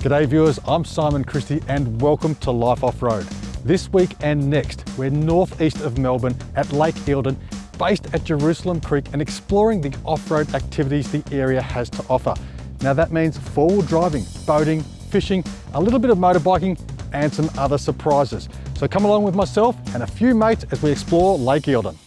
G'day viewers, I'm Simon Christie and welcome to Life Off-Road. This week and next, we're northeast of Melbourne at Lake Eildon, based at Jerusalem Creek and exploring the off-road activities the area has to offer. Now that means four-wheel driving, boating, fishing, a little bit of motorbiking and some other surprises. So come along with myself and a few mates as we explore Lake Eildon.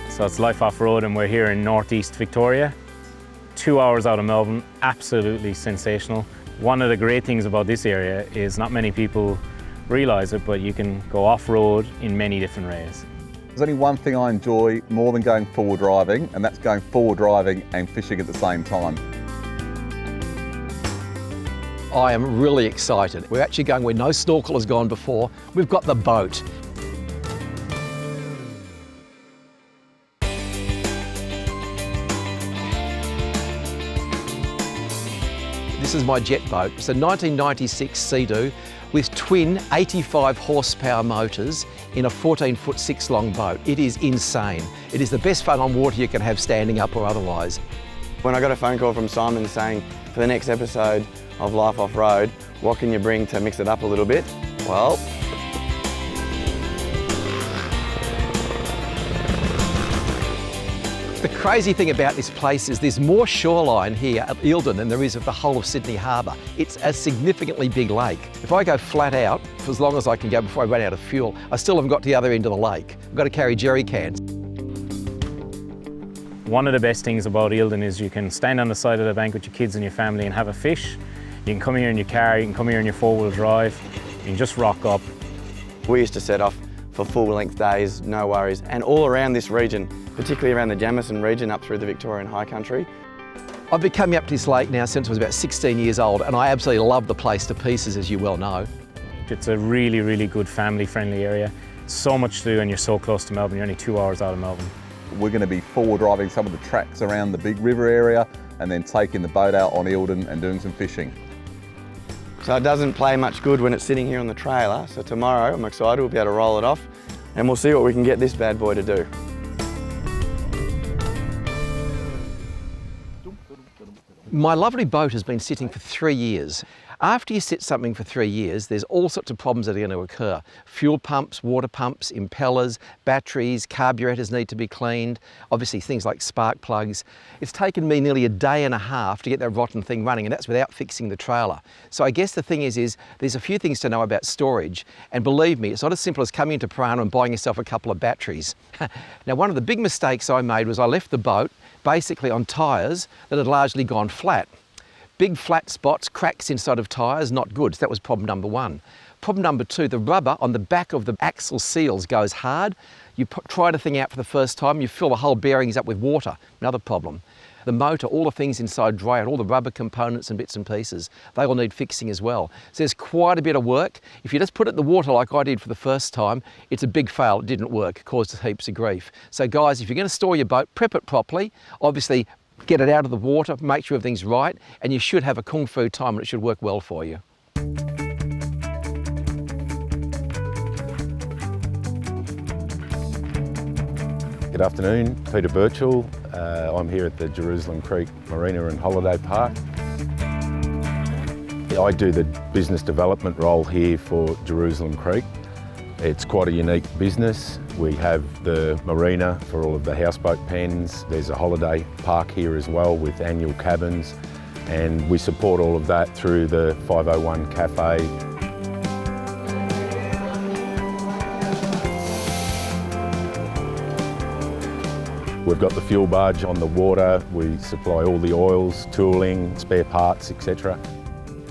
So it's Life Off-Road and we're here in northeast Victoria, 2 hours out of Melbourne, absolutely sensational. One of the great things about this area is not many people realise it, but you can go off-road in many different ways. There's only one thing I enjoy more than going forward driving, and that's going forward driving and fishing at the same time. I am really excited. We're actually going where no snorkel has gone before. We've got the boat. This is my jet boat. It's a 1996 Sea-Doo with twin 85 horsepower motors in a 14-foot 6-long boat. It is insane. It is the best fun on water you can have standing up or otherwise. When I got a phone call from Simon saying, for the next episode of Life Off-Road, what can you bring to mix it up a little bit? Well, the crazy thing about this place is there's more shoreline here at Eildon than there is of the whole of Sydney Harbour. It's a significantly big lake. If I go flat out for as long as I can go before I run out of fuel, I still haven't got to the other end of the lake. I've got to carry jerry cans. One of the best things about Eildon is you can stand on the side of the bank with your kids and your family and have a fish. You can come here in your car, you can come here in your four-wheel drive, you can just rock up. we used to set off for full-length days, no worries, and all around this region, particularly around the Jamison region up through the Victorian High Country. I've been coming up to this lake now since I was about 16 years old, and I absolutely love the place to pieces, as you well know. It's a really, really good family-friendly area. So much to do and you're so close to Melbourne, you're only 2 hours out of Melbourne. We're going to be forward driving some of the tracks around the big river area and then taking the boat out on Eildon and doing some fishing. So it doesn't play much good when it's sitting here on the trailer, so tomorrow I'm excited we'll be able to roll it off and we'll see what we can get this bad boy to do. My lovely boat has been sitting for 3 years. After you sit something for 3 years, there's all sorts of problems that are going to occur. Fuel pumps, water pumps, impellers, batteries, carburetors need to be cleaned, obviously things like spark plugs. It's taken me nearly a day and a half to get that rotten thing running, and that's without fixing the trailer. So I guess the thing is there's a few things to know about storage, and believe me, it's not as simple as coming into Prana and buying yourself a couple of batteries. Now, one of the big mistakes I made was I left the boat basically on tyres that had largely gone flat. Big flat spots, cracks inside of tyres, not good. So that was problem number one. Problem number two, the rubber on the back of the axle seals goes hard. You try the thing out for the first time, you fill the whole bearings up with water. Another problem. The motor, all the things inside dry out, all the rubber components and bits and pieces, they all need fixing as well. So there's quite a bit of work. If you just put it in the water like I did for the first time, it's a big fail. It didn't work, it caused heaps of grief. So guys, if you're going to store your boat, prep it properly. Obviously, get it out of the water, make sure everything's right, and you should have a kung fu time and it should work well for you. Good afternoon, Peter Birchall. I'm here at the Jerusalem Creek Marina and Holiday Park. I do the business development role here for Jerusalem Creek. It's quite a unique business. We have the marina for all of the houseboat pens. There's a holiday park here as well with annual cabins, and we support all of that through the 501 Cafe. We've got the fuel barge on the water. We supply all the oils, tooling, spare parts, etc.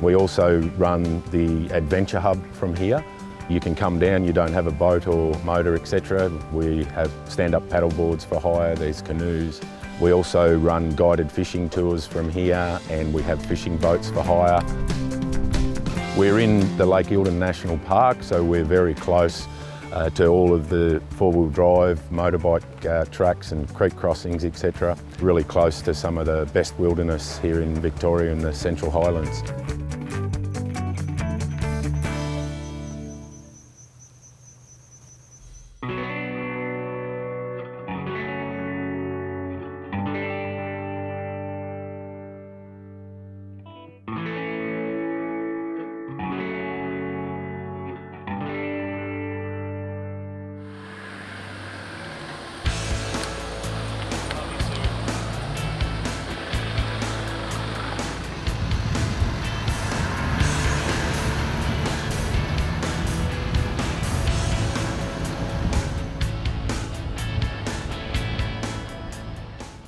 We also run the Adventure Hub from here. You can come down, you don't have a boat or motor, etc. We have stand-up paddle boards for hire, there's canoes. We also run guided fishing tours from here, and we have fishing boats for hire. We're in the Lake Eildon National Park, so we're very close to all of the four-wheel drive, motorbike tracks and creek crossings, etc. Really close to some of the best wilderness here in Victoria and the Central Highlands.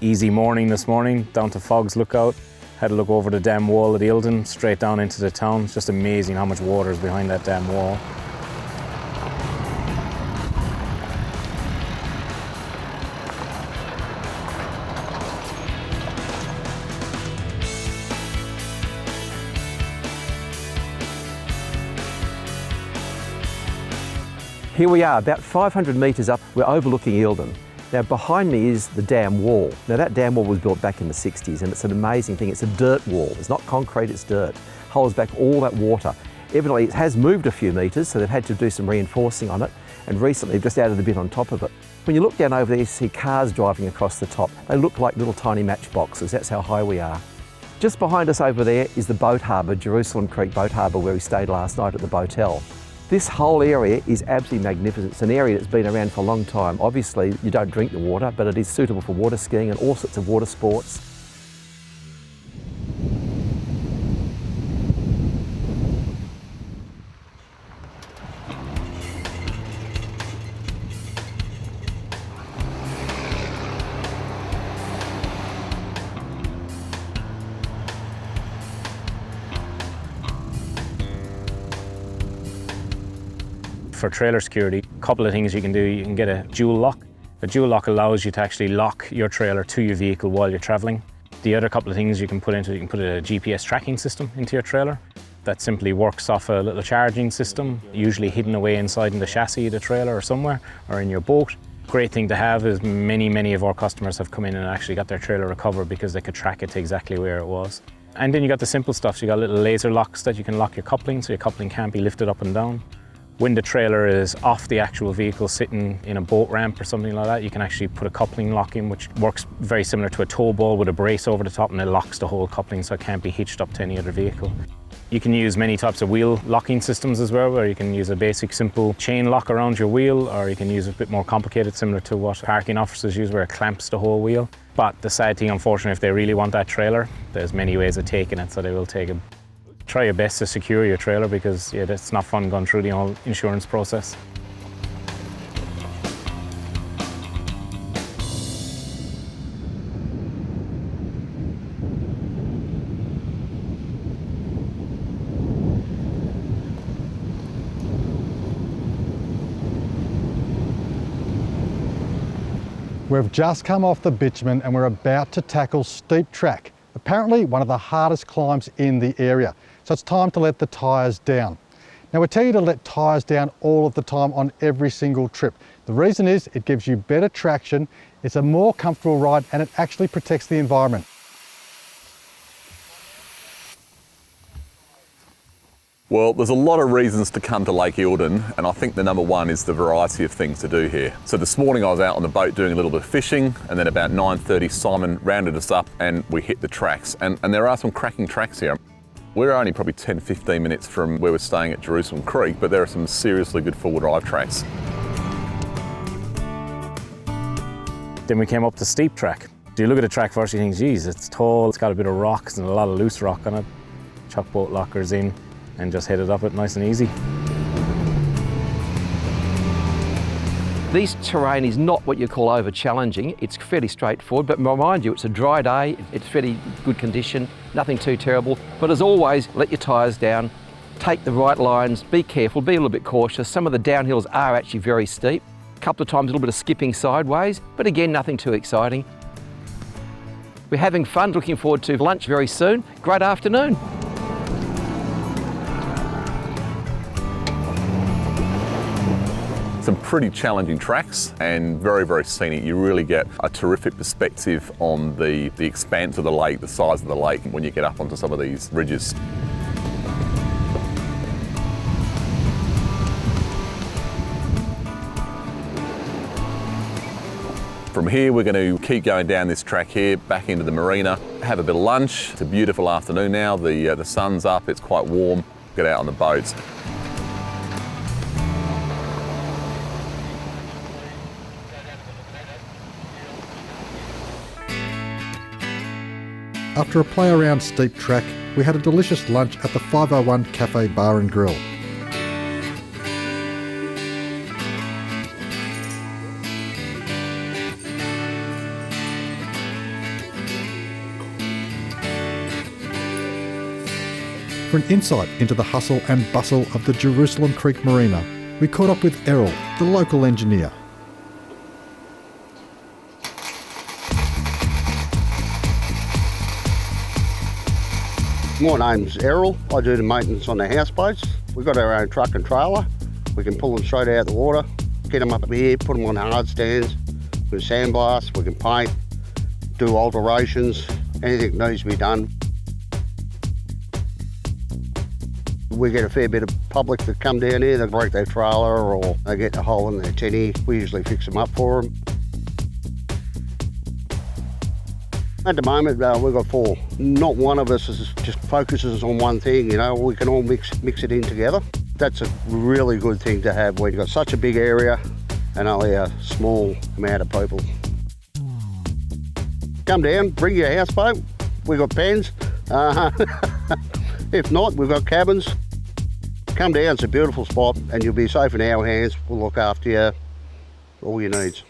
Easy morning this morning, down to Fog's Lookout. Had a look over the dam wall at Eildon, straight down into the town. It's just amazing how much water is behind that dam wall. Here we are, about 500 metres up, we're overlooking Eildon. Now behind me is the dam wall. Now that dam wall was built back in the 60s and it's an amazing thing. It's a dirt wall. It's not concrete, it's dirt. Holds back all that water. Evidently it has moved a few metres, so they've had to do some reinforcing on it, and recently they've just added a bit on top of it. When you look down over there, you see cars driving across the top. They look like little tiny matchboxes. That's how high we are. Just behind us over there is the boat harbour, Jerusalem Creek Boat Harbour, where we stayed last night at the Botel. This whole area is absolutely magnificent. It's an area that's been around for a long time. Obviously, you don't drink the water, but it is suitable for water skiing and all sorts of water sports. For trailer security, a couple of things you can do. You can get a dual lock. A dual lock allows you to actually lock your trailer to your vehicle while you're travelling. The other couple of things you can put into it, you can put a GPS tracking system into your trailer. That simply works off a little charging system, usually hidden away inside in the chassis of the trailer or somewhere, or in your boat. Great thing to have is many of our customers have come in and actually got their trailer recovered because they could track it to exactly where it was. And then you got the simple stuff. So you got little laser locks that you can lock your coupling, so your coupling can't be lifted up and down. When the trailer is off the actual vehicle, sitting in a boat ramp or something like that, you can actually put a coupling lock in, which works very similar to a tow ball with a brace over the top, and it locks the whole coupling so it can't be hitched up to any other vehicle. You can use many types of wheel locking systems as well, where you can use a basic simple chain lock around your wheel, or you can use a bit more complicated, similar to what parking officers use, where it clamps the whole wheel. But the sad thing, unfortunately, if they really want that trailer, there's many ways of taking it, so they will take it. Try your best to secure your trailer, because it's not fun going through the whole insurance process. We've just come off the bitumen and we're about to tackle Steep Track, apparently one of the hardest climbs in the area. So it's time to let the tyres down. Now we tell you to let tyres down all of the time on every single trip. The reason is it gives you better traction, it's a more comfortable ride, and it actually protects the environment. Well, there's a lot of reasons to come to Lake Eildon, and I think the number one is the variety of things to do here. So this morning I was out on the boat doing a little bit of fishing, and then about 9:30 Simon rounded us up and we hit the tracks. And there are some cracking tracks here. We're only probably 10-15 minutes from where we're staying at Jerusalem Creek, but there are some seriously good four-wheel drive tracks. Then we came up to Steep Track. You look at the track first, you think, geez, it's tall, it's got a bit of rocks and a lot of loose rock on it. Chuck boat lockers in and just headed up it nice and easy. This terrain is not what you call over challenging. It's fairly straightforward, but mind you, it's a dry day, it's fairly good condition, nothing too terrible. But as always, let your tyres down, take the right lines, be careful, be a little bit cautious. Some of the downhills are actually very steep. A couple of times a little bit of skipping sideways, but again, nothing too exciting. We're having fun, looking forward to lunch very soon. Great afternoon. Some pretty challenging tracks and very, very scenic. You really get a terrific perspective on the expanse of the lake, the size of the lake when you get up onto some of these ridges. From here, we're going to keep going down this track here, back into the marina, have a bit of lunch. It's a beautiful afternoon now. The sun's up, it's quite warm. Get out on the boats. After a play around steep track, we had a delicious lunch at the 501 Cafe Bar and Grill. For an insight into the hustle and bustle of the Jerusalem Creek Marina, we caught up with Errol, the local engineer. My name's Errol. I do the maintenance on the houseboats. We've got our own truck and trailer. We can pull them straight out of the water, get them up here, put them on hard stands. We can sandblast, we can paint, do alterations, anything that needs to be done. We get a fair bit of public that come down here, they break their trailer or they get a hole in their tinny. We usually fix them up for them. At the moment, we've got 4. Not one of us just focuses on one thing, you know, we can all mix it in together. That's a really good thing to have when you've got such a big area and only a small amount of people. Come down, bring your houseboat. We've got pens. If not, we've got cabins. Come down, it's a beautiful spot and you'll be safe in our hands. We'll look after you, all your needs.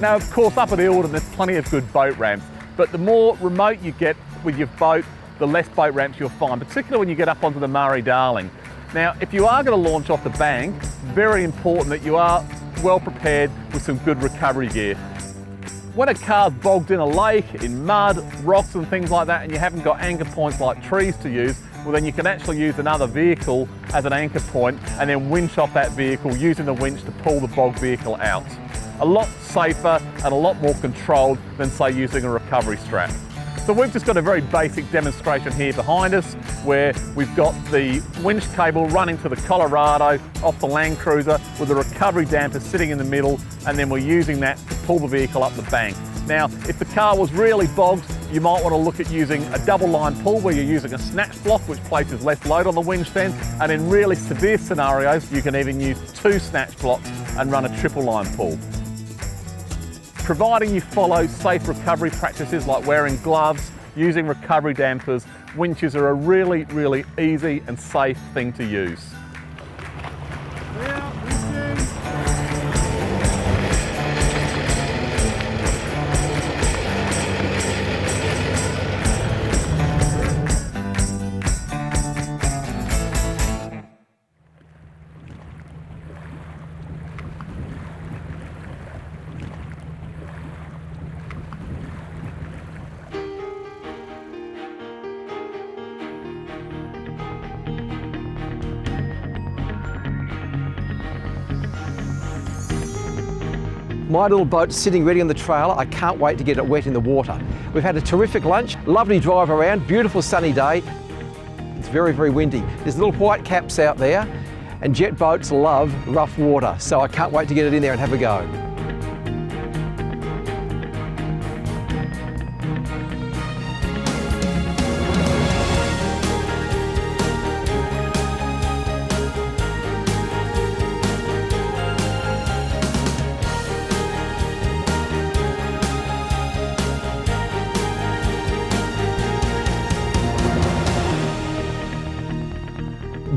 Now, of course, up at Eildon, there's plenty of good boat ramps, but the more remote you get with your boat, the less boat ramps you'll find, particularly when you get up onto the Murray-Darling. Now, if you are going to launch off the bank, very important that you are well prepared with some good recovery gear. When a car's bogged in a lake, in mud, rocks and things like that, and you haven't got anchor points like trees to use, well then you can actually use another vehicle as an anchor point and then winch off that vehicle using the winch to pull the bogged vehicle out. A lot safer and a lot more controlled than, say, using a recovery strap. So we've just got a very basic demonstration here behind us where we've got the winch cable running to the Colorado off the Land Cruiser with the recovery damper sitting in the middle, and then we're using that to pull the vehicle up the bank. Now, if the car was really bogged, you might want to look at using a double line pull where you're using a snatch block which places less load on the winch then, and in really severe scenarios you can even use 2 snatch blocks and run a triple line pull. Providing you follow safe recovery practices like wearing gloves, using recovery dampers, winches are a really, really easy and safe thing to use. My little boat's sitting ready on the trailer. I can't wait to get it wet in the water. We've had a terrific lunch, lovely drive around, beautiful sunny day. It's very, very windy. There's little white caps out there, and jet boats love rough water, so I can't wait to get it in there and have a go.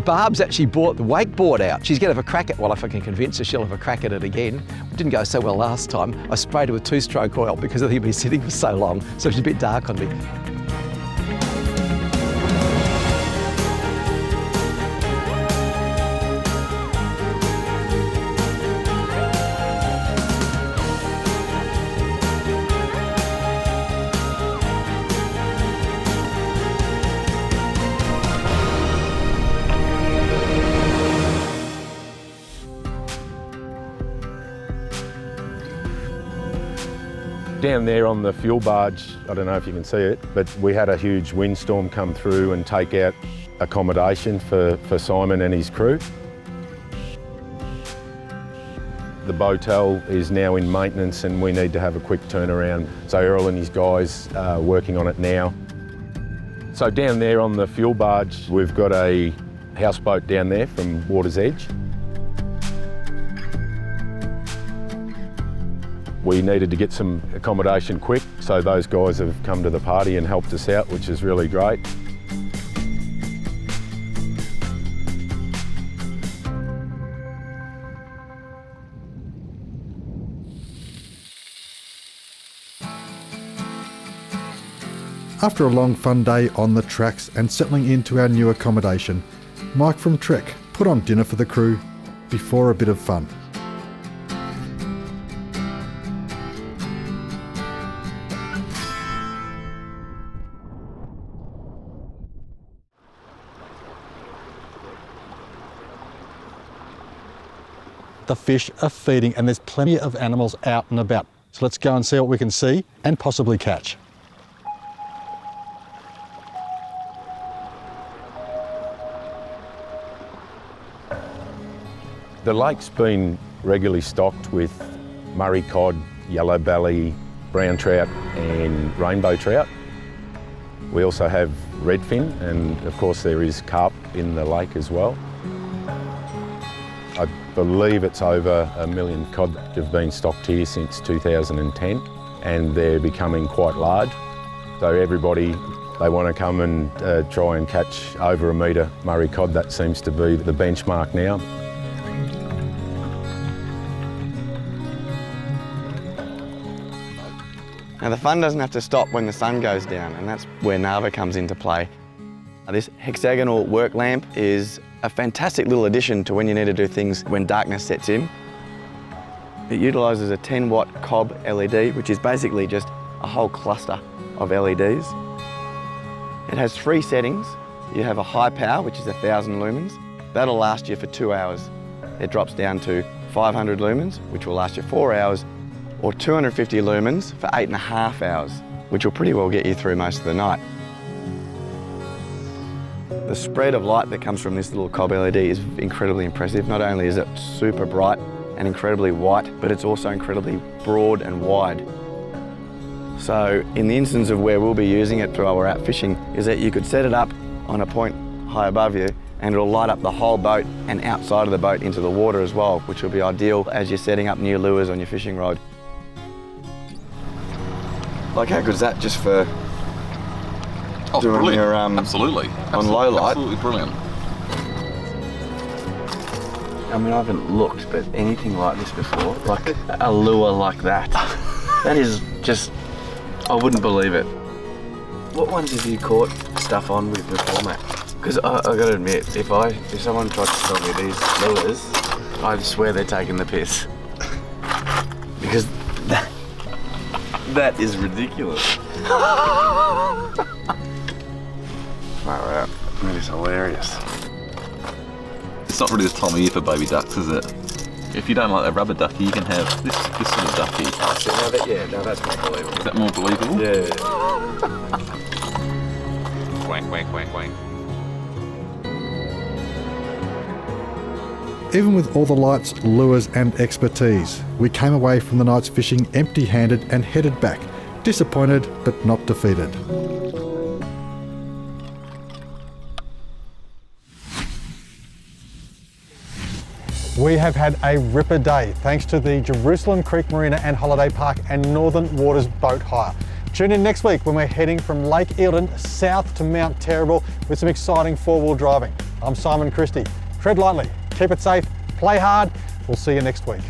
Barb's actually bought the wakeboard out. She's going to have a crack at, well, if I can convince her, she'll have a crack at it again. It didn't go so well last time. I sprayed her with 2-stroke oil because I think it'd been sitting for so long, so she's a bit dark on me. Down there on the fuel barge, I don't know if you can see it, but we had a huge windstorm come through and take out accommodation for Simon and his crew. The boatel is now in maintenance and we need to have a quick turnaround. So Earl and his guys are working on it now. So down there on the fuel barge, we've got a houseboat down there from Water's Edge. We needed to get some accommodation quick, so those guys have come to the party and helped us out, which is really great. After a long fun day on the tracks and settling into our new accommodation, Mike from Trek put on dinner for the crew before a bit of fun. The fish are feeding and there's plenty of animals out and about. So let's go and see what we can see and possibly catch. The lake's been regularly stocked with Murray cod, yellow belly, brown trout and rainbow trout. We also have redfin and of course there is carp in the lake as well. I believe it's over 1 million cod that have been stocked here since 2010 and they're becoming quite large. So everybody, they want to come and try and catch over a metre Murray cod. That seems to be the benchmark now. Now the fun doesn't have to stop when the sun goes down, and that's where Nava comes into play. This hexagonal work lamp is a fantastic little addition to when you need to do things when darkness sets in. It utilises a 10-watt cob LED, which is basically just a whole cluster of LEDs. It has 3 settings. You have a high power, which is 1,000 lumens. That'll last you for 2 hours. It drops down to 500 lumens, which will last you 4 hours, or 250 lumens for 8.5 hours, which will pretty well get you through most of the night. The spread of light that comes from this little cob LED is incredibly impressive. Not only is it super bright and incredibly white, but it's also incredibly broad and wide. So in the instance of where we'll be using it while we're out fishing, is that you could set it up on a point high above you and it'll light up the whole boat and outside of the boat into the water as well, which will be ideal as you're setting up new lures on your fishing rod. Like how good is that just for doing brilliant. your Absolutely. on low light? Absolutely brilliant. I mean, I haven't looked at anything like this before, like a lure like that. That is just, I wouldn't believe it. What ones have you caught stuff on with before, Matt? Because I got to admit, if someone tried to sell me these lures, I'd swear they're taking the piss. Because that is ridiculous. Wow, that is hilarious. It's not really the time of year for baby ducks, is it? If you don't like a rubber ducky, you can have this sort of ducky. No, that's more believable. Is that more believable? Yeah. Quack, quack, quack, quack. Even with all the lights, lures and expertise, we came away from the night's fishing empty-handed and headed back, disappointed but not defeated. We have had a ripper day thanks to the Jerusalem Creek Marina and Holiday Park and Northern Waters Boat Hire. Tune in next week when we're heading from Lake Eildon south to Mount Terrible with some exciting four-wheel driving. I'm Simon Christie. Tread lightly, keep it safe, play hard. We'll see you next week.